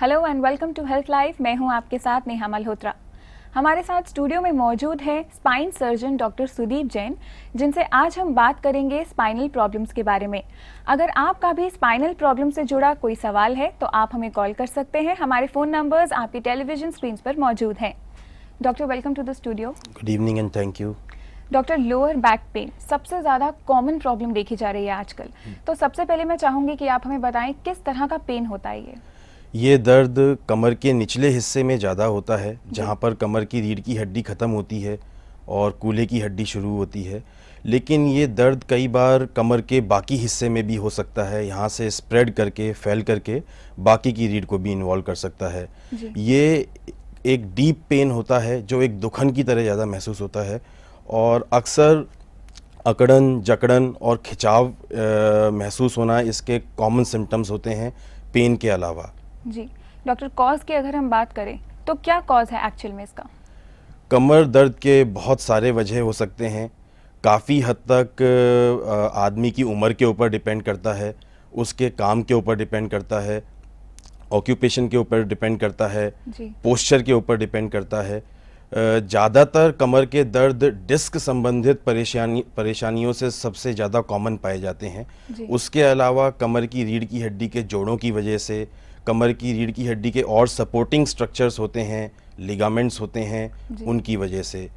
Hello and welcome to health life. मैं हूं आपके साथ नेहा मल्होत्रा। हमारे साथ स्टूडियो में मौजूद है spine surgeon doctor Sudeep Jain, जिनसे आज हम बात करेंगे स्पाइनल प्रॉब्लम्स के बारे में। अगर आपका भी स्पाइनल प्रॉब्लम से जुड़ा कोई सवाल है तो आप हमें कॉल कर सकते हैं। हमारे फ़ोन नंबर्स आपकी टेलीविजन स्क्रीन पर मौजूद हैं। Doctor, welcome to the studio. Good evening and thank you. Doctor, lower back pain सबसे ज़्यादा कॉमन प्रॉब्लम देखी जा रही है आजकल। तो सबसे पहले मैं चाहूँगी कि आप हमें बताएं किस तरह का पेन होता है ये दर्द कमर के निचले हिस्से में ज़्यादा होता है, जहाँ पर कमर की रीढ़ की हड्डी ख़त्म होती है और कूल्हे की हड्डी शुरू होती है। लेकिन ये दर्द कई बार कमर के बाकी हिस्से में भी हो सकता है, यहाँ से स्प्रेड करके फैल करके बाकी की रीढ़ को भी इन्वॉल्व कर सकता है। ये एक डीप पेन होता है जो एक दुखन की तरह ज़्यादा महसूस होता है और अक्सर अकड़न, जकड़न और खिंचाव महसूस होना इसके कॉमन सिम्टम्स होते हैं पेन के अलावा। जी डॉक्टर, कॉज की अगर हम बात करें तो क्या कॉज है एक्चुअल में इसका? कमर दर्द के बहुत सारे वजह हो सकते हैं। काफ़ी हद तक आदमी की उम्र के ऊपर डिपेंड करता है, उसके काम के ऊपर डिपेंड करता है, ऑक्यूपेशन के ऊपर डिपेंड करता है, पोस्चर के ऊपर डिपेंड करता है। ज़्यादातर कमर के दर्द डिस्क संबंधित परेशानियों से सबसे ज़्यादा कॉमन पाए जाते हैं। उसके अलावा कमर की रीढ़ की हड्डी के जोड़ों की वजह से, कमर की रीढ़ की हड्डी के और सपोर्टिंग स्ट्रक्चर्स होते हैं, लिगामेंट्स होते हैं, उनकी वजह से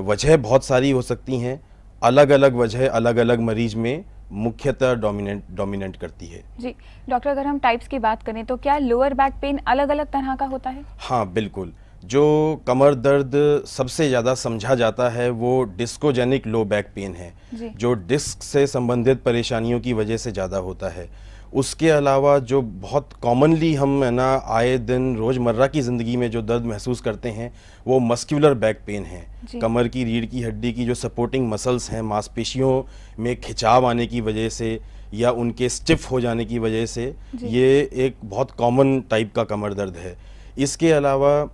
वजह बहुत सारी हो सकती हैं। अलग अलग वजह अलग अलग मरीज में मुख्यतः डोमिनेंट करती है। जी डॉक्टर, अगर हम टाइप्स की बात करें तो क्या लोअर बैक पेन अलग अलग तरह का होता है? हाँ बिल्कुल। जो कमर दर्द सबसे ज़्यादा समझा जाता है वो डिस्कोजेनिक लो बैक पेन है, जो डिस्क से संबंधित परेशानियों की वजह से ज़्यादा होता है। उसके अलावा जो बहुत कॉमनली हम है ना आए दिन रोज़मर्रा की ज़िंदगी में जो दर्द महसूस करते हैं वो मस्क्यूलर बैक पेन है। कमर की रीढ़ की हड्डी की जो सपोर्टिंग मसल्स हैं, मांसपेशियों में खिंचाव आने की वजह से या उनके स्टिफ हो जाने की वजह से, ये एक बहुत कॉमन टाइप का कमर दर्द है। इसके अलावा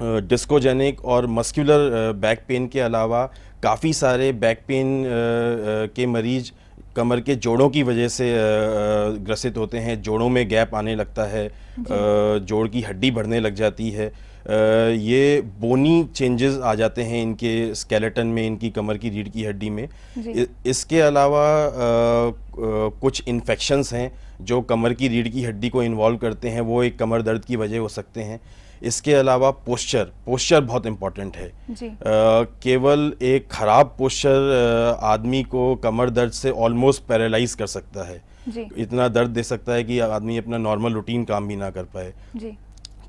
डिस्कोजेनिक और मस्क्यूलर बैक पेन के अलावा काफ़ी सारे बैक पेन के मरीज कमर के जोड़ों की वजह से ग्रसित होते हैं। जोड़ों में गैप आने लगता है, जोड़ की हड्डी बढ़ने लग जाती है, ये बोनी चेंजेस आ जाते हैं इनके स्केलेटन में, इनकी कमर की रीढ़ की हड्डी में। इसके अलावा कुछ इन्फेक्शंस हैं जो कमर की रीढ़ की हड्डी को इन्वॉल्व करते हैं, वो एक कमर दर्द की वजह हो सकते हैं। इसके अलावा पोस्चर बहुत इम्पॉर्टेंट है। केवल एक ख़राब पोस्चर आदमी को कमर दर्द से ऑलमोस्ट पैरालाइज कर सकता है। इतना दर्द दे सकता है कि आदमी अपना नॉर्मल रूटीन काम भी ना कर पाए।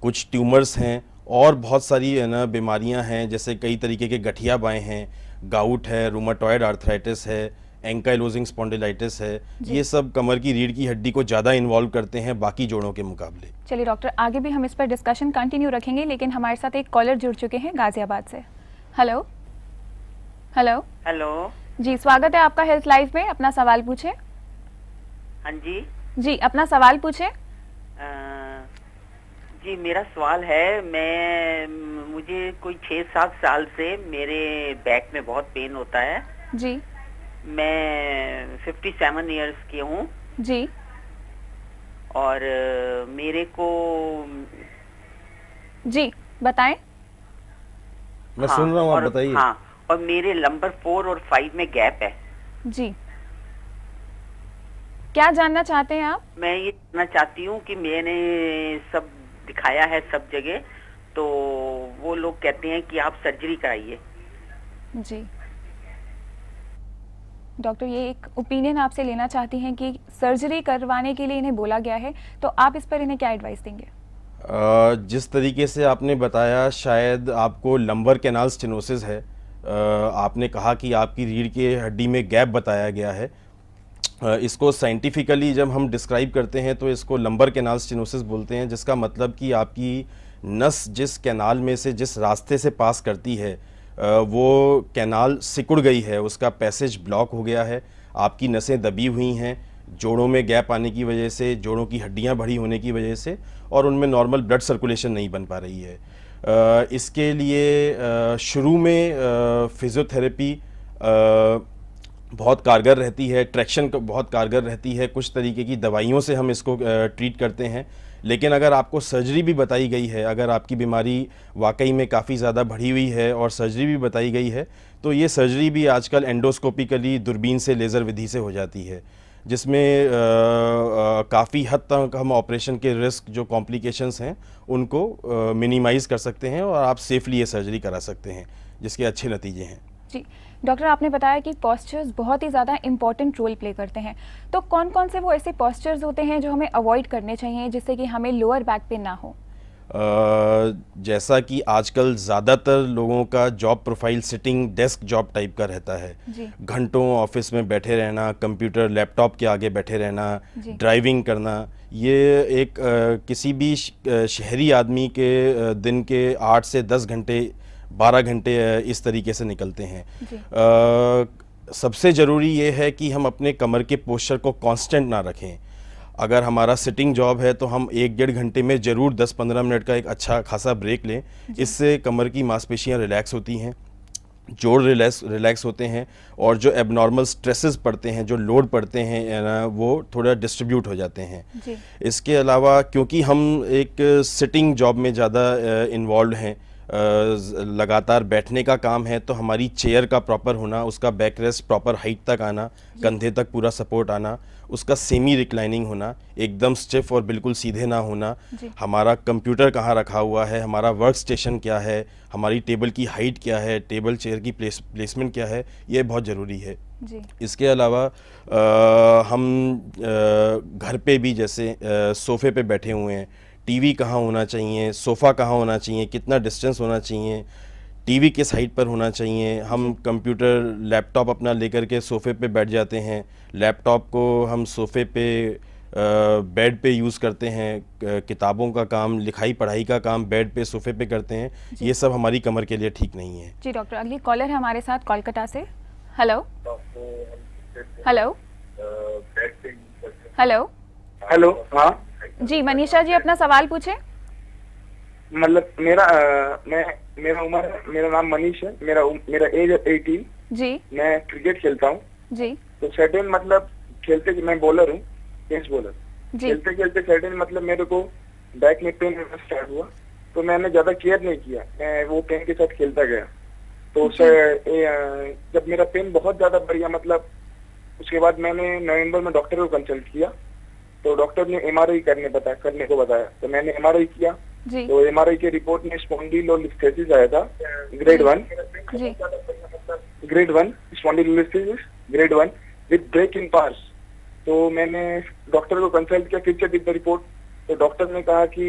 कुछ ट्यूमर्स हैं और बहुत सारी है ना बीमारियां हैं, जैसे कई तरीके के गठिया बाएँ हैं, गाउट है, रूमाटॉयड आर्थराइटिस है, एंकाइलोजिंग स्पॉन्डिलाइटिस है। ये सब कमर की रीढ़ की हड्डी को ज़्यादा इन्वॉल्व करते हैं बाकी जोड़ों के मुकाबले। चलिए डॉक्टर, आगे भी हम इस पर डिस्कशन कंटिन्यू रखेंगे, लेकिन हमारे साथ एक कॉलर जुड़ चुके हैं गाजियाबाद से। हेलो हेलो हेलो जी, स्वागत है आपका हेल्थ लाइव में। अपना सवाल पूछे। हाँ जी जी, अपना सवाल पूछे। जी मेरा सवाल है, मुझे कोई 6-7 साल से मेरे बैक में बहुत पेन होता है जी। मैं 57 इयर्स की हूँ जी। और मेरे को जी बताएं। मैं सुन रहा हूँ, आप बताइए। हाँ, और मेरे नंबर 4 और 5 में गैप है। जी, क्या जानना चाहते हैं आप? मैं ये जानना चाहती हूँ कि मैंने सब दिखाया है सब जगह, तो वो लोग कहते हैं कि आप सर्जरी कराइए। जी डॉक्टर, ये एक ओपिनियन आपसे लेना चाहती हैं कि सर्जरी करवाने के लिए इन्हें बोला गया है, तो आप इस पर इन्हें क्या एडवाइस देंगे? जिस तरीके से आपने बताया, शायद आपको लंबर कैनाल स्टेनोसिस है। आपने कहा कि आपकी रीढ़ की हड्डी में गैप बताया गया है। इसको साइंटिफिकली जब हम डिस्क्राइब करते हैं तो इसको लंबर कैनाल स्टेनोसिस बोलते हैं, जिसका मतलब कि आपकी नस जिस कैनाल में से, जिस रास्ते से पास करती है, वो कैनाल सिकुड़ गई है, उसका पैसेज ब्लॉक हो गया है, आपकी नसें दबी हुई हैं, जोड़ों में गैप आने की वजह से, जोड़ों की हड्डियां बड़ी होने की वजह से, और उनमें नॉर्मल ब्लड सर्कुलेशन नहीं बन पा रही है। इसके लिए शुरू में फिजियोथेरेपी, बहुत कारगर रहती है, ट्रैक्शन बहुत कारगर रहती है, कुछ तरीके की दवाइयों से हम इसको ट्रीट करते हैं। लेकिन अगर आपको सर्जरी भी बताई गई है, अगर आपकी बीमारी वाकई में काफ़ी ज़्यादा बढ़ी हुई है और सर्जरी भी बताई गई है, तो ये सर्जरी भी आजकल एंडोस्कोपिकली दूरबीन से लेज़र विधि से हो जाती है, जिसमें काफ़ी हद तक हम ऑपरेशन के रिस्क जो कॉम्प्लिकेशंस हैं उनको मिनिमाइज़ कर सकते हैं और आप सेफली ये सर्जरी करा सकते हैं, जिसके अच्छे नतीजे हैं। जी डॉक्टर, आपने बताया कि पॉस्चर्स बहुत ही ज़्यादा इंपॉर्टेंट रोल प्ले करते हैं, तो कौन कौन से वो ऐसे पॉस्चर्स होते हैं जो हमें अवॉइड करने चाहिए जिससे कि हमें लोअर बैक पेन ना हो? जैसा कि आजकल ज़्यादातर लोगों का job profile sitting desk job type का रहता है, घंटों ऑफिस में बैठे रहना, कंप्यूटर लैपटॉप के आगे बैठे रहना, ड्राइविंग करना, ये एक किसी भी शहरी आदमी के दिन के 8 से 10 घंटे 12 घंटे इस तरीके से निकलते हैं। सबसे ज़रूरी ये है कि हम अपने कमर के पोस्चर को कांस्टेंट ना रखें। अगर हमारा सिटिंग जॉब है तो हम 1-1.5 घंटे में ज़रूर 10-15 मिनट का एक अच्छा खासा ब्रेक लें। इससे कमर की मांसपेशियां रिलैक्स होती हैं, जोड़ रिलैक्स होते हैं और जो एबनॉर्मल स्ट्रेसेस पड़ते हैं, जो लोड पड़ते हैं ना, वो थोड़ा डिस्ट्रीब्यूट हो जाते हैं। इसके अलावा क्योंकि हम एक सिटिंग जॉब में ज़्यादा इन्वॉल्व हैं, लगातार बैठने का काम है, तो हमारी चेयर का प्रॉपर होना, उसका बैक रेस्ट प्रॉपर हाइट तक आना, कंधे तक पूरा सपोर्ट आना, उसका सेमी रिक्लाइनिंग होना, एकदम स्टिफ और बिल्कुल सीधे ना होना, हमारा कंप्यूटर कहाँ रखा हुआ है, हमारा वर्क स्टेशन क्या है, हमारी टेबल की हाइट क्या है, टेबल चेयर की प्लेसमेंट क्या है, ये बहुत ज़रूरी है। इसके अलावा हम घर पे भी जैसे सोफ़े पे बैठे हुए हैं, टीवी कहाँ होना चाहिए, सोफ़ा कहाँ होना चाहिए, कितना डिस्टेंस होना चाहिए, टीवी किस हाइट पर होना चाहिए। हम कंप्यूटर लैपटॉप अपना लेकर के सोफ़े पे बैठ जाते हैं, लैपटॉप को हम सोफ़े पे बेड पे यूज़ करते हैं, किताबों का काम, लिखाई पढ़ाई का काम बेड पे सोफ़े पे करते हैं, ये सब हमारी कमर के लिए ठीक नहीं है। जी डॉक्टर, अगली कॉलर है हमारे साथ कोलकाता से। Hello hello hello hello. हाँ जी, मनीषा जी अपना सवाल पूछे। मतलब मेरा उम्र, मेरा नाम मनीष है, मेरा एज है 18 जी। मैं क्रिकेट खेलता हूँ जी। तो सडन मतलब खेलते, मैं बॉलर हूँ, पेस बॉलर। खेलते खेलते सडन मतलब मेरे को बैक में पेन होना स्टार्ट हुआ, तो मैंने ज्यादा केयर नहीं किया, मैं वो पेन के साथ खेलता गया। तो जब मेरा पेन बहुत ज्यादा बढ़ गया, मतलब उसके बाद मैंने नवंबर में डॉक्टर को कंसल्ट किया, तो डॉक्टर ने MRI करने को बताया, तो मैंने MRI किया, तो MRI के रिपोर्ट में स्पॉन्डिलोलिस्थेसिस आया था grade 1 spondylolisthesis grade 1 with break in pars. तो मैंने डॉक्टर को कंसल्ट किया फिर से विद द रिपोर्ट, तो डॉक्टर ने कहा कि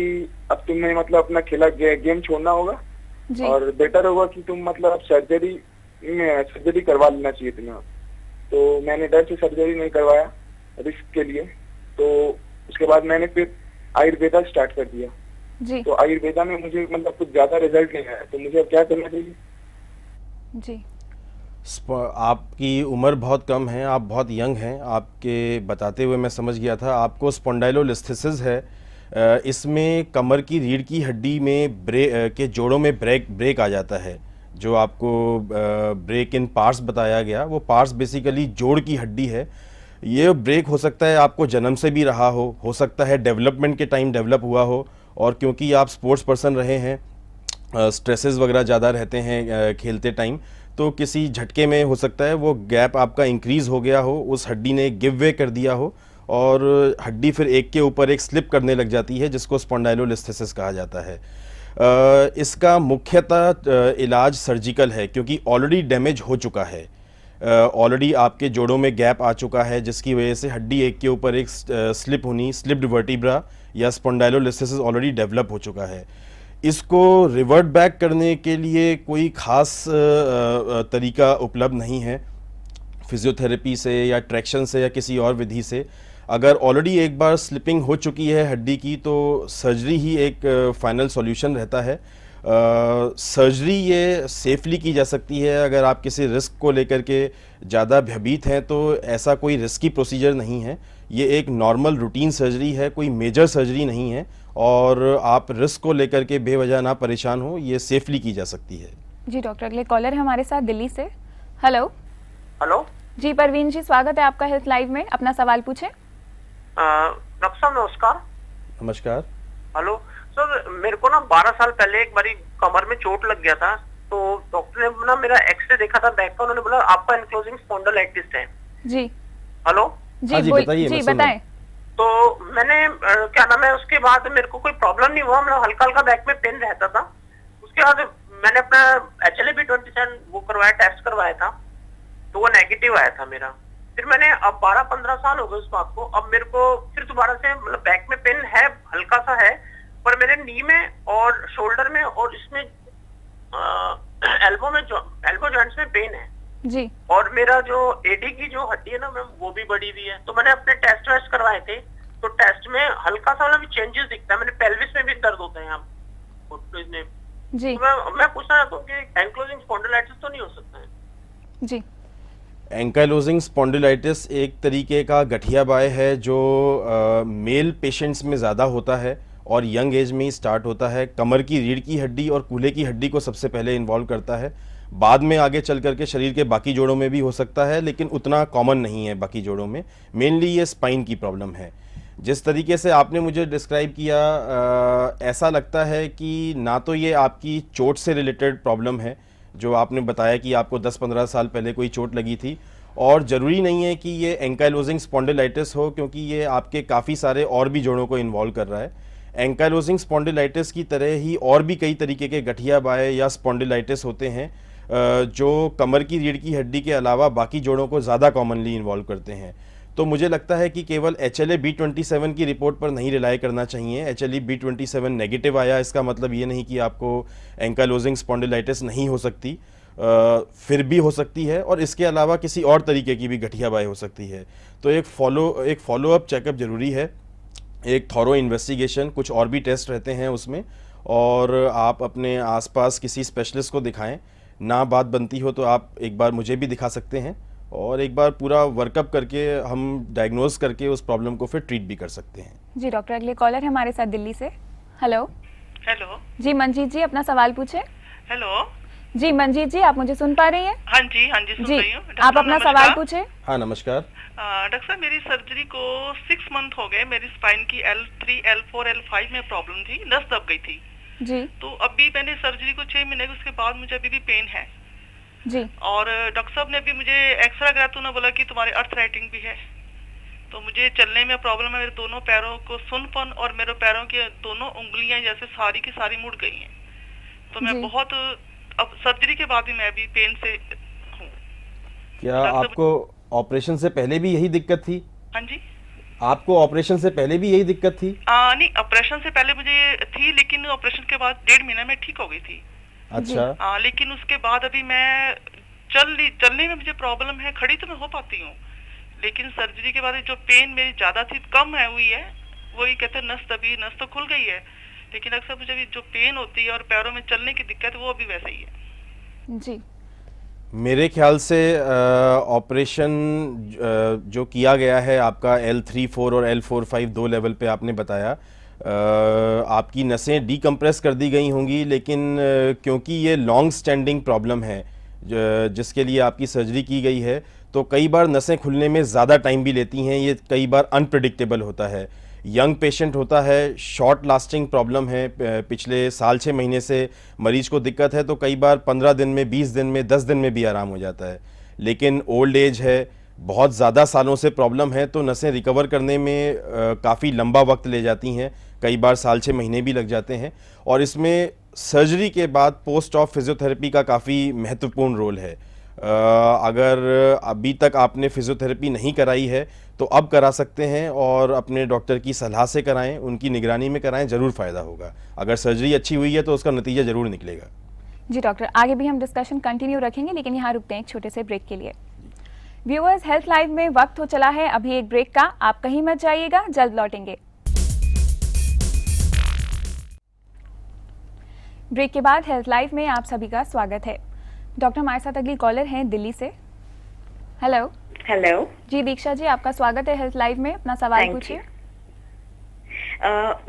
अब तुम्हें मतलब अपना खेला गेम छोड़ना होगा और बेटर होगा कि तुम मतलब सर्जरी करवा लेना चाहिए तुम्हें। तो मैंने डर से सर्जरी नहीं करवाया रिस्क के लिए, तो उसके बाद मैंने फिर आयुर्वेदा स्टार्ट कर दिया जी। तो आयुर्वेदा में मुझे मतलब कुछ ज्यादा रिजल्ट नहीं आया, तो मुझे अब क्या करना चाहिए? जी, आपकी उम्र बहुत कम है, आप बहुत यंग हैं, आपके बताते हुए मैं समझ गया था आपको स्पॉन्डाइलोलिस्थेसिस है। इसमें कमर की रीढ़ की हड्डी में के जोड़ों में ब्रेक आ जाता है। जो आपको ब्रेक इन पार्ट्स बताया गया, वो पार्ट्स बेसिकली जोड़ की हड्डी है। ये ब्रेक हो सकता है आपको जन्म से भी रहा हो सकता है डेवलपमेंट के टाइम डेवलप हुआ हो, और क्योंकि आप स्पोर्ट्स पर्सन रहे हैं, स्ट्रेसेस वगैरह ज़्यादा रहते हैं खेलते टाइम, तो किसी झटके में हो सकता है वो गैप आपका इंक्रीज़ हो गया हो, उस हड्डी ने गिव वे कर दिया हो और हड्डी फिर एक के ऊपर एक स्लिप करने लग जाती है, जिसको स्पॉन्डाइलोलिस्थेसिस कहा जाता है। इसका मुख्यतः इलाज सर्जिकल है, क्योंकि ऑलरेडी डैमेज हो चुका है, ऑलरेडी आपके जोड़ों में गैप आ चुका है, जिसकी वजह से हड्डी एक के ऊपर एक स्लिप्ड वर्टिब्रा या स्पॉन्डाइलोलिस्थेसिस ऑलरेडी डेवलप हो चुका है। इसको रिवर्ट बैक करने के लिए कोई ख़ास तरीका उपलब्ध नहीं है, फिजियोथेरेपी से या ट्रैक्शन से या किसी और विधि से। अगर ऑलरेडी एक बार स्लिपिंग हो चुकी है हड्डी की, तो सर्जरी ही एक फाइनल सॉल्यूशन रहता है। सर्जरी ये सेफली की जा सकती है। अगर आप किसी रिस्क को लेकर के ज़्यादा भयभीत हैं तो ऐसा कोई रिस्की प्रोसीजर नहीं है, ये एक नॉर्मल रूटीन सर्जरी है, कोई मेजर सर्जरी नहीं है, और आप रिस्क को लेकर के बेवजह ना परेशान हो, ये सेफली की जा सकती है। जी डॉक्टर, अगले कॉलर है हमारे साथ दिल्ली से। हेलो हेलो जी परवीन जी, स्वागत है आपका हेल्थ लाइव में, अपना सवाल पूछें। डॉक्टर साहब नमस्कार। नमस्कार। हेलो सर, मेरे को ना 12 साल पहले एक बारी कमर में चोट लग गया था, तो डॉक्टर ने ना मेरा एक्सरे देखा था बैक का, उन्होंने बोला आपका एंक्लोजिंग स्पॉन्डिलाइटिस है। जी हेलो जी, बताइए, जी मैं सुन रहा हूं। बताएं। तो मैंने क्या नाम है, उसके बाद मेरे को कोई प्रॉब्लम नहीं हुआ, मतलब हल्का हल्का बैक में पेन रहता था। उसके बाद मैंने अपना HLA-B27 वो करवाया, टेस्ट करवाया था, तो वो नेगेटिव आया था मेरा। फिर मैंने अब 12-15 साल हो गए उस बात को, अब मेरे को फिर दोबारा से मतलब बैक में पेन है, हल्का सा है, पर मेरे नी में और शोल्डर में और इसमें एल्बो जॉइंट्स में पेन है जी। और मेरा जो एडी की जो हड्डी है ना मैम, वो भी बढ़ी हुई है। तो मैंने अपने टेस्ट वेस्ट करवाए थे, तो टेस्ट में हल्का सा मतलब चेंजेस दिखता है। मैंने पेल्विस में भी दर्द होता है यहाँ जी। तो मैं पूछना चाहता हूँ कि एंक्लोजिंग स्पॉन्डिलाइटिस तो नहीं हो सकता है? जी, एंकाइलोजिंग स्पॉन्डिलाइटिस एक तरीके का गठिया बाय है जो मेल पेशेंट्स में ज़्यादा होता है और यंग एज में ही स्टार्ट होता है। कमर की रीढ़ की हड्डी और कूल्हे की हड्डी को सबसे पहले इन्वॉल्व करता है, बाद में आगे चल करके शरीर के बाकी जोड़ों में भी हो सकता है, लेकिन उतना कॉमन नहीं है बाकी जोड़ों में। मेनली ये स्पाइन की प्रॉब्लम है। जिस तरीके से आपने मुझे डिस्क्राइब किया, ऐसा लगता है कि ना तो ये आपकी चोट से रिलेटेड प्रॉब्लम है, जो आपने बताया कि आपको 10-15 साल पहले कोई चोट लगी थी, और ज़रूरी नहीं है कि ये एंकाइलोजिंग स्पॉन्डिलाइटिस हो, क्योंकि ये आपके काफ़ी सारे और भी जोड़ों को इन्वॉल्व कर रहा है। एंकाइलोजिंग स्पॉन्डिलाइटिस की तरह ही और भी कई तरीके के गठिया बाय या स्पॉन्डिलाइटिस होते हैं जो कमर की रीढ़ की हड्डी के अलावा बाकी जोड़ों को ज़्यादा कॉमनली इन्वॉल्व करते हैं। तो मुझे लगता है कि केवल HLA-B27 की रिपोर्ट पर नहीं रिलाई करना चाहिए। HLA-B27 नेगेटिव आया, इसका मतलब ये नहीं कि आपको एंकाइलोजिंग स्पॉन्डिलाइटिस नहीं हो सकती, फिर भी हो सकती है, और इसके अलावा किसी और तरीके की भी गठिया बाय हो सकती है। तो एक फॉलो अप चेकअप ज़रूरी है, एक थॉरो इन्वेस्टिगेशन, कुछ और भी टेस्ट रहते हैं उसमें, और आप अपने आसपास किसी स्पेशलिस्ट को दिखाएं। ना बात बनती हो तो आप एक बार मुझे भी दिखा सकते हैं, और एक बार पूरा वर्कअप करके हम डायग्नोज करके उस प्रॉब्लम को फिर ट्रीट भी कर सकते हैं। जी डॉक्टर, अगले कॉलर है हमारे साथ दिल्ली से। हेलो। हेलो जी मंजीत जी, अपना सवाल पूछे। हेलो। जी मंजीत जी, आप मुझे सुन पा रही हैं? हाँ जी सुन जी, रही हूँ। आप अपना सवाल पूछे। हाँ नमस्कार। डॉक्टर साहब, मेरी सर्जरी को 6 मंथ हो गए। मेरी स्पाइन की L3, L4, L5 में प्रॉब्लम थी, नस दब गई थी जी। तो अभी मैंने सर्जरी को 6 महीने उसके बाद मुझे अभी भी पेन है जी। और डॉक्टर साहब ने अभी मुझे एक्सरा कराया तो उन्होंने बोला कि तुम्हारे अर्थराइटिंग भी है, तो मुझे चलने में प्रॉब्लम है। मेरे दोनों पैरों को सुनपन और मेरे पैरों के दोनों उंगलियां जैसे सारी की सारी मुड़ गई हैं, तो मैं बहुत, अब सर्जरी के बाद भी मैं अभी पेन से हूँ। क्या आपको ऑपरेशन से पहले भी यही दिक्कत थी? हाँ जी। आपको ऑपरेशन से पहले भी यही दिक्कत थी? नहीं, ऑपरेशन से पहले मुझे थी, लेकिन ऑपरेशन के बाद 1.5 महीने में ठीक हो गई थी। अच्छा। लेकिन उसके बाद अभी मैं चलने में मुझे प्रॉब्लम है, खड़ी तो मैं हो पाती हूँ, लेकिन सर्जरी के बाद जो पेन मेरी ज्यादा थी कम है हुई है। वही कहते हैं नस दबी, नस तो खुल गई है, लेकिन अक्सर मुझे भी जो पेन होती है और पैरों में चलने की दिक्कत वो अभी वैसा ही है। जी। मेरे ख्याल से ऑपरेशन जो किया गया है आपका L3, 4 और L4, 5 दो लेवल पे आपने बताया, आपकी नसें डीकम्प्रेस कर दी गई होंगी, लेकिन क्योंकि ये लॉन्ग स्टैंडिंग प्रॉब्लम है जिसके लिए आपकी सर्जरी की गई है, तो कई बार नसें खुलने में ज़्यादा टाइम भी लेती हैं। ये कई बार अनप्रेडिक्टेबल होता है। यंग पेशेंट होता है, शॉर्ट लास्टिंग प्रॉब्लम है, पिछले साल 6 महीने से मरीज को दिक्कत है, तो कई बार 15 दिन में, 20 दिन में, 10 दिन में भी आराम हो जाता है। लेकिन ओल्ड एज है, बहुत ज़्यादा सालों से प्रॉब्लम है, तो नसें रिकवर करने में काफ़ी लंबा वक्त ले जाती हैं, कई बार साल 6 महीने भी लग जाते हैं, और इसमें सर्जरी के बाद पोस्ट ऑफ फिजियोथेरेपी का काफ़ी महत्वपूर्ण रोल है। अगर अभी तक आपने फिजियोथेरेपी नहीं कराई है तो अब करा सकते हैं, और अपने डॉक्टर की सलाह से कराएं, उनकी निगरानी में कराएं, ज़रूर फ़ायदा होगा। अगर सर्जरी अच्छी हुई है तो उसका नतीजा ज़रूर निकलेगा। जी डॉक्टर, आगे भी हम डिस्कशन कंटिन्यू रखेंगे, लेकिन यहाँ रुकते हैं एक छोटे से ब्रेक के लिए। व्यूअर्स, हेल्थ लाइव में वक्त हो चला है अभी एक ब्रेक का, आप कहीं मत जाइएगा, जल्द लौटेंगे। ब्रेक के बाद हेल्थ लाइव में आप सभी का स्वागत है। डॉक्टर, हमारे साथ अगली कॉलर हैं दिल्ली से। हेलो। हेलो जी दीक्षा जी, आपका स्वागत है हेल्थ लाइव में, अपना सवाल पूछिए।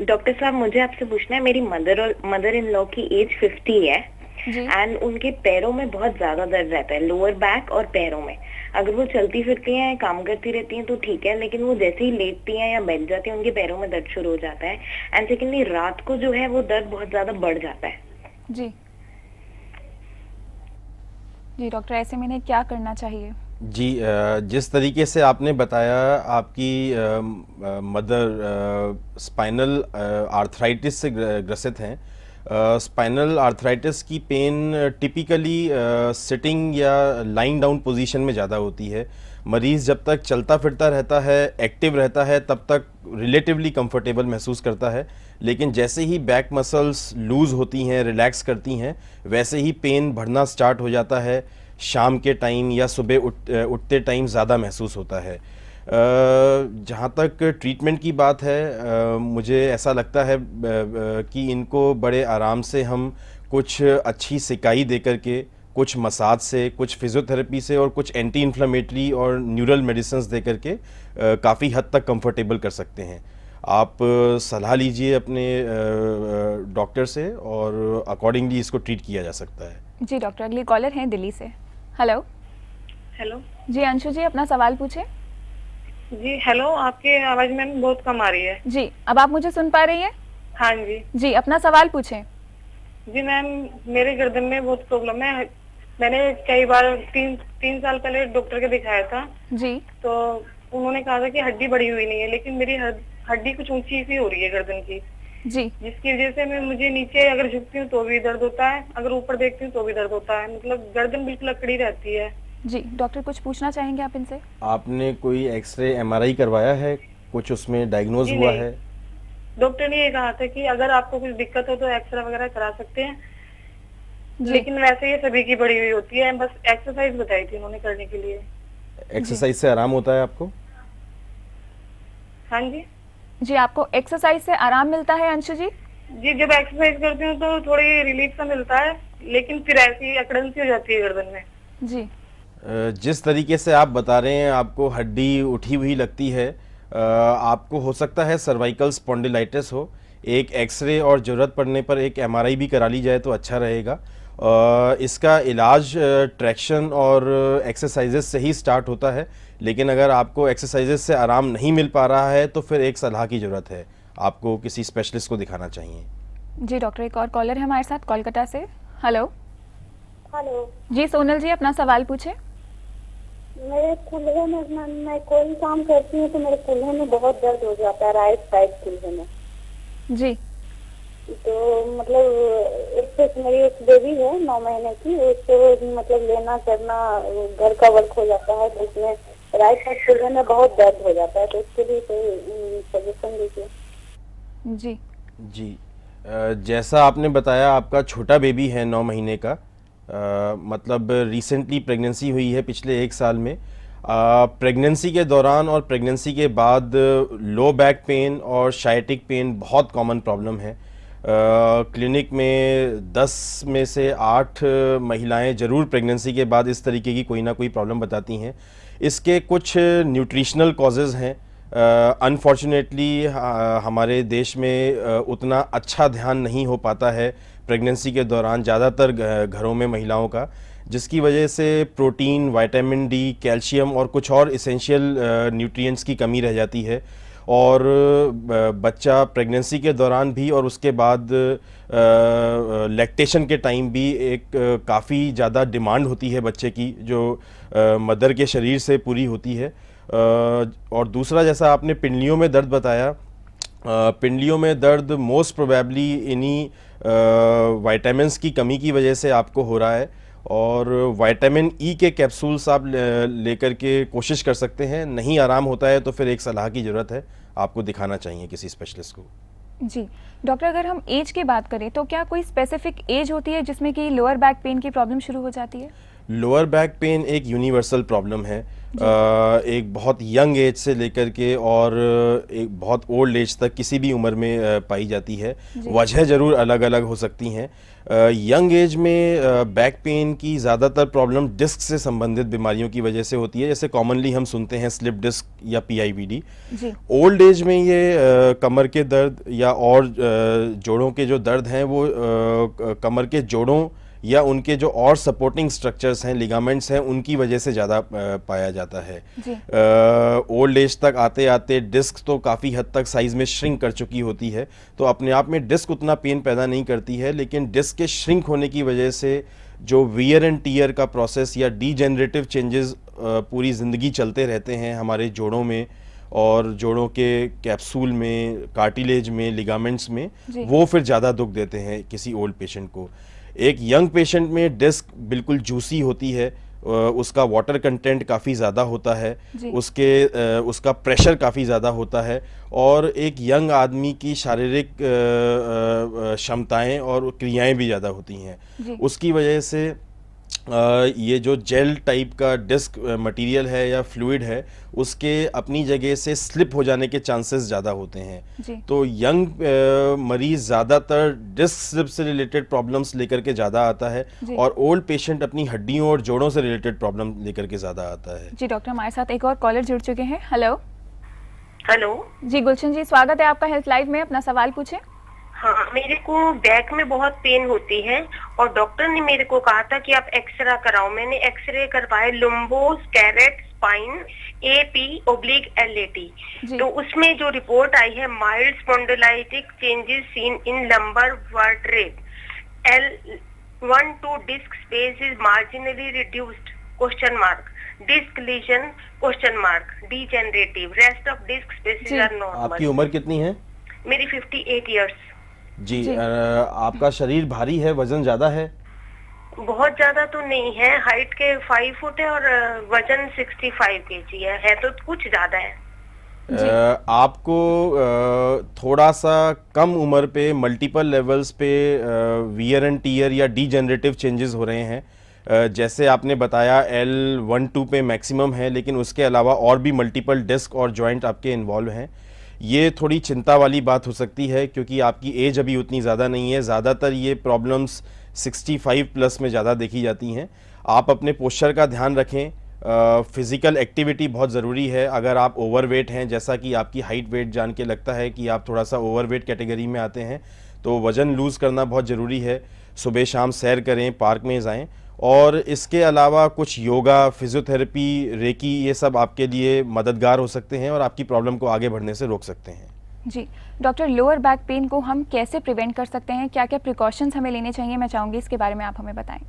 डॉक्टर साहब, मुझे आपसे पूछना है, मेरी मदर इन लॉ की एज 50 है, एंड उनके पैरों में बहुत ज्यादा दर्द रहता है, लोअर बैक और पैरों में। अगर वो चलती फिरती हैं, काम करती रहती हैं तो ठीक है, लेकिन वो जैसे ही लेटती हैं या बैठ जाती हैं उनके पैरों में दर्द शुरू हो जाता है। एंड सेकेंडली रात को जो है वो दर्द बहुत ज्यादा बढ़ जाता है। जी जी डॉक्टर, ऐसे में इन्हें क्या करना चाहिए? जी, जिस तरीके से आपने बताया आपकी मदर स्पाइनल आर्थराइटिस से ग्रसित हैं। स्पाइनल आर्थराइटिस की पेन टिपिकली सिटिंग या लाइंग डाउन पोजीशन में ज़्यादा होती है। मरीज़ जब तक चलता फिरता रहता है, एक्टिव रहता है, तब तक रिलेटिवली कंफर्टेबल महसूस करता है, लेकिन जैसे ही बैक मसल्स लूज़ होती हैं, रिलैक्स करती हैं, वैसे ही पेन बढ़ना स्टार्ट हो जाता है। शाम के टाइम या सुबह उठते टाइम ज़्यादा महसूस होता है। जहाँ तक ट्रीटमेंट की बात है, मुझे ऐसा लगता है कि इनको बड़े आराम से हम कुछ अच्छी सिकाई दे करके, कुछ मसाज से, कुछ फिजियोथेरेपी से और कुछ एंटी इन्फ्लेमेटरी और न्यूरल मेडिसिन्स दे करके काफ़ी हद तक कंफर्टेबल कर सकते हैं। आप सलाह लीजिए अपने डॉक्टर से और अकॉर्डिंगली इसको ट्रीट किया जा सकता है। जी डॉक्टर, अगली कॉलर हैं दिल्ली से। हेलो। हेलो जी अंशु जी, अपना सवाल पूछे। जी हेलो, आपकी आवाज मैम बहुत कम आ रही है। जी, अब आप मुझे सुन पा रही हैं? हाँ जी। जी, अपना सवाल पूछें। जी मैम, मेरे गर्दन में बहुत प्रॉब्लम है। मैंने कई बार तीन साल पहले डॉक्टर के दिखाया था जी। तो उन्होंने कहा था कि हड्डी बढ़ी हुई नहीं है, लेकिन मेरी हड्डी कुछ ऊंची सी हो रही है गर्दन की जी, जिसकी वजह से मुझे नीचे अगर झुकती हूँ तो भी दर्द होता है, अगर ऊपर देखती हूँ तो भी दर्द होता है। मतलब गर्दन बिल्कुल अकड़ी रहती है। जी डॉक्टर, कुछ पूछना चाहेंगे आप इनसे? आपने कोई एक्सरे एमआरआई करवाया है? कुछ उसमें डायग्नोज हुआ है? डॉक्टर ने ये कहा था कि अगर आपको कुछ दिक्कत हो तो एक्सरे वगैरह करा सकते हैं, लेकिन वैसे ये सभी की बढ़ी हुई होती है। बस एक्सरसाइज बताई थी उन्होंने करने के लिए। एक्सरसाइज से आराम होता है आपको? हाँ जी। जी, आपको एक्सरसाइज से आराम मिलता है अंशु जी? जी, जब एक्सरसाइज करती हूँ तो थोड़ी रिलीफ सा मिलता है, लेकिन फिर ऐसी अकड़न सी हो जाती है गर्दन में। जी। जिस तरीके से आप बता रहे हैं आपको हड्डी उठी हुई लगती है, आपको हो सकता है सर्वाइकल स्पॉन्डिलाइटिस हो। एक एक्सरे और ज़रूरत पड़ने पर एक एमआरआई भी करा ली जाए तो अच्छा रहेगा। इसका इलाज ट्रैक्शन और एक्सरसाइजेस से ही स्टार्ट होता है, लेकिन अगर आपको एक्सरसाइजेस से आराम नहीं मिल पा रहा है तो फिर एक सलाह की ज़रूरत है, आपको किसी स्पेशलिस्ट को दिखाना चाहिए। जी डॉक्टर, एक और कॉलर है हमारे साथ कोलकाता से। हेलो। हेलो जी सोनल जी, अपना सवाल पूछे। मेरे कुल्हे में, मैं कोई काम करती हूँ तो मेरे कुल्हे में बहुत दर्द हो जाता है, राइट साइड कुल्हे में। जी। तो मतलब मेरी एक बेबी है 9 महीने की, उसको मतलब लेना करना घर का वर्क हो जाता है तो उसमें राइट साइड कुल्हे में बहुत दर्द हो जाता है, तो उसके लिए कोई सजेशन दीजिए। जी जी, जैसा आपने बताया आपका छोटा बेबी है 9 महीने का, मतलब रिसेंटली प्रेगनेंसी हुई है पिछले 1 साल में। प्रेगनेंसी के दौरान और प्रेगनेंसी के बाद लो बैक पेन और शाइटिक पेन बहुत कॉमन प्रॉब्लम है। क्लिनिक में 10 में से 8 महिलाएं ज़रूर प्रेगनेंसी के बाद इस तरीके की कोई ना कोई प्रॉब्लम बताती हैं। इसके कुछ न्यूट्रिशनल कॉजेज़ हैं। अनफॉर्चुनेटली हमारे देश में उतना अच्छा ध्यान नहीं हो पाता है प्रेगनेंसी के दौरान ज़्यादातर घरों में महिलाओं का, जिसकी वजह से प्रोटीन, विटामिन डी, कैल्शियम और कुछ और इसेंशियल न्यूट्रिएंट्स की कमी रह जाती है। और बच्चा प्रेगनेंसी के दौरान भी और उसके बाद लैक्टेशन के टाइम भी एक काफ़ी ज़्यादा डिमांड होती है बच्चे की, जो मदर के शरीर से पूरी होती है। और दूसरा, जैसा आपने पिंडलियों में दर्द बताया, पिंडलियों में दर्द मोस्ट प्रोबेबली इन्हीं विटामिन्स की कमी की वजह से आपको हो रहा है। और विटामिन ई के कैप्सूल्स आप लेकर के कोशिश कर सकते हैं। नहीं आराम होता है तो फिर एक सलाह की ज़रूरत है, आपको दिखाना चाहिए किसी स्पेशलिस्ट को। जी डॉक्टर, अगर हम एज की बात करें तो क्या कोई स्पेसिफिक एज होती है जिसमें कि लोअर बैक पेन की प्रॉब्लम शुरू हो जाती है? लोअर बैक पेन एक यूनिवर्सल प्रॉब्लम है। एक बहुत यंग एज से लेकर के और एक बहुत ओल्ड एज तक किसी भी उम्र में पाई जाती है। वजह ज़रूर अलग अलग हो सकती हैं। यंग एज में बैक पेन की ज़्यादातर प्रॉब्लम डिस्क से संबंधित बीमारियों की वजह से होती है, जैसे कॉमनली हम सुनते हैं स्लिप डिस्क या PIVD। ओल्ड एज में ये कमर के दर्द या और जोड़ों के जो दर्द हैं वो कमर के जोड़ों या उनके जो और सपोर्टिंग स्ट्रक्चर्स हैं, लिगामेंट्स हैं, उनकी वजह से ज़्यादा पाया जाता है। ओल्ड एज तक आते आते डिस्क तो काफ़ी हद तक साइज़ में श्रिंक कर चुकी होती है, तो अपने आप में डिस्क उतना पेन पैदा नहीं करती है, लेकिन डिस्क के श्रिंक होने की वजह से जो वियर एंड टीयर का प्रोसेस या डीजेनरेटिव चेंजेस पूरी ज़िंदगी चलते रहते हैं हमारे जोड़ों में और जोड़ों के कैप्सूल में, कार्टिलेज में, लिगामेंट्स में, वो फिर ज़्यादा दुख देते हैं किसी ओल्ड पेशेंट को। एक यंग पेशेंट में डिस्क बिल्कुल जूसी होती है, उसका वाटर कंटेंट काफ़ी ज़्यादा होता है, उसका प्रेशर काफ़ी ज़्यादा होता है और एक यंग आदमी की शारीरिक क्षमताएं और क्रियाएं भी ज़्यादा होती हैं। उसकी वजह से ये जो जेल टाइप का डिस्क मटेरियल है या फ्लूइड है, उसके अपनी जगह से स्लिप हो जाने के चांसेस ज़्यादा होते हैं। तो यंग मरीज ज़्यादातर डिस्क स्लिप से रिलेटेड प्रॉब्लम्स लेकर के ज़्यादा आता है और ओल्ड पेशेंट अपनी हड्डियों और जोड़ों से रिलेटेड प्रॉब्लम लेकर के ज़्यादा आता है। जी डॉक्टर, हमारे साथ एक और कॉलर जुड़ चुके हैं। हेलो। हेलो जी गुलशन जी, स्वागत है आपका हेल्थ लाइव में, अपना सवाल पूछें। हाँ, मेरे को बैक में बहुत पेन होती है और डॉक्टर ने मेरे को कहा था कि आप एक्सरे कराओ। मैंने एक्सरे करवाए, लुम्बो स्केलेट स्पाइन AP/LAT, तो उसमें जो रिपोर्ट आई है, mild spondylitic changes seen in lumbar vertebrae, L1-2 disc space is marginally reduced question mark, disc lesion question mark, degenerative, rest of disc spaces are normal. आपकी उम्र कितनी है? मेरी 58 इयर्स। जी, आपका शरीर भारी है, वजन ज्यादा है? बहुत ज्यादा तो नहीं है, हाइट के 5 फुट है और वजन 65 kg है तो कुछ ज्यादा है। आपको थोड़ा सा कम उम्र पे मल्टीपल लेवल्स पे वियर एंड टीयर या डीजेनरेटिव चेंजेस हो रहे हैं। जैसे आपने बताया L1-2 पे मैक्सिमम है, लेकिन उसके अलावा और भी मल्टीपल डिस्क और जॉइंट आपके इन्वॉल्व हैं। ये थोड़ी चिंता वाली बात हो सकती है क्योंकि आपकी एज अभी उतनी ज़्यादा नहीं है। ज़्यादातर ये प्रॉब्लम्स 65 प्लस में ज़्यादा देखी जाती हैं। आप अपने पोस्चर का ध्यान रखें, फिज़िकल एक्टिविटी बहुत ज़रूरी है। अगर आप ओवरवेट हैं, जैसा कि आपकी हाइट वेट जान के लगता है कि आप थोड़ा सा ओवरवेट कैटेगरी में आते हैं, तो वज़न लूज़ करना बहुत ज़रूरी है। सुबह शाम सैर करें, पार्क में जाएं और इसके अलावा कुछ योगा, फिजियोथेरेपी, रेकी, ये सब आपके लिए मददगार हो सकते हैं और आपकी प्रॉब्लम को आगे बढ़ने से रोक सकते हैं। जी डॉक्टर, लोअर बैक पेन को हम कैसे प्रिवेंट कर सकते हैं? क्या क्या प्रिकॉशंस हमें लेने चाहिए? मैं चाहूँगी इसके बारे में आप हमें बताएं।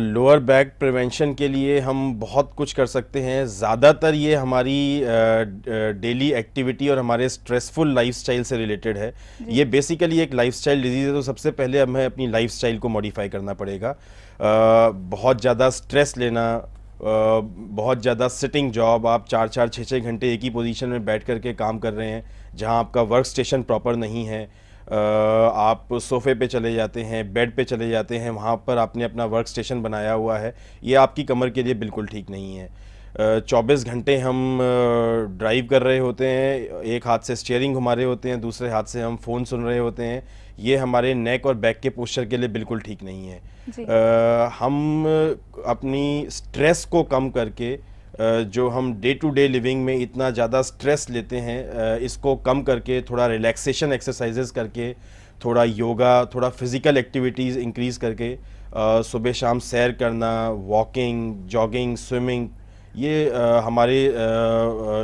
लोअर बैक प्रिवेंशन के लिए हम बहुत कुछ कर सकते हैं। ज़्यादातर ये हमारी डेली एक्टिविटी और हमारे स्ट्रेसफुल लाइफस्टाइल से रिलेटेड है। ये बेसिकली एक लाइफस्टाइल डिजीज़ है, तो सबसे पहले हमें अपनी लाइफस्टाइल को मॉडिफाई करना पड़ेगा। बहुत ज़्यादा स्ट्रेस लेना, बहुत ज़्यादा सिटिंग जॉब, आप 4-4, 6-6 घंटे एक ही पोजीशन में बैठ कर के काम कर रहे हैं जहां आपका वर्क स्टेशन प्रॉपर नहीं है, आप सोफ़े पे चले जाते हैं, बेड पे चले जाते हैं, वहां पर आपने अपना वर्क स्टेशन बनाया हुआ है, ये आपकी कमर के लिए बिल्कुल ठीक नहीं है। 24 घंटे हम ड्राइव कर रहे होते हैं, एक हाथ से स्टीयरिंग घुमा रहे होते हैं, दूसरे हाथ से हम फ़ोन सुन रहे होते हैं, ये हमारे नेक और बैक के पोस्चर के लिए बिल्कुल ठीक नहीं है। हम अपनी स्ट्रेस को कम करके जो हम डे टू डे लिविंग में इतना ज़्यादा स्ट्रेस लेते हैं, इसको कम करके थोड़ा रिलैक्सेशन एक्सरसाइजेस करके, थोड़ा योगा, थोड़ा फिज़िकल एक्टिविटीज़ इंक्रीज़ करके, सुबह शाम सैर करना, वॉकिंग, जॉगिंग, स्विमिंग, ये हमारे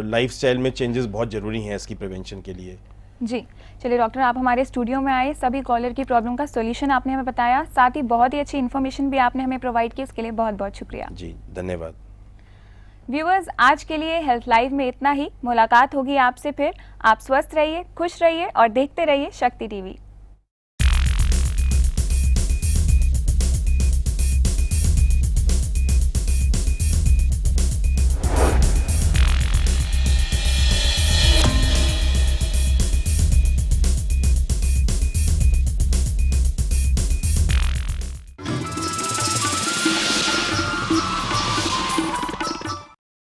लाइफस्टाइल में चेंजेस बहुत ज़रूरी हैं इसकी प्रिवेंशन के लिए। जी चलिए डॉक्टर, आप हमारे स्टूडियो में आए, सभी कॉलर की प्रॉब्लम का सॉल्यूशन आपने हमें बताया, साथ ही बहुत ही अच्छी इन्फॉर्मेशन भी आपने हमें प्रोवाइड की, इसके लिए बहुत बहुत शुक्रिया। जी धन्यवाद। व्यूअर्स, आज के लिए हेल्थ लाइव में इतना ही। मुलाकात होगी आपसे फिर। आप स्वस्थ रहिए, खुश रहिए और देखते रहिए शक्ति टीवी।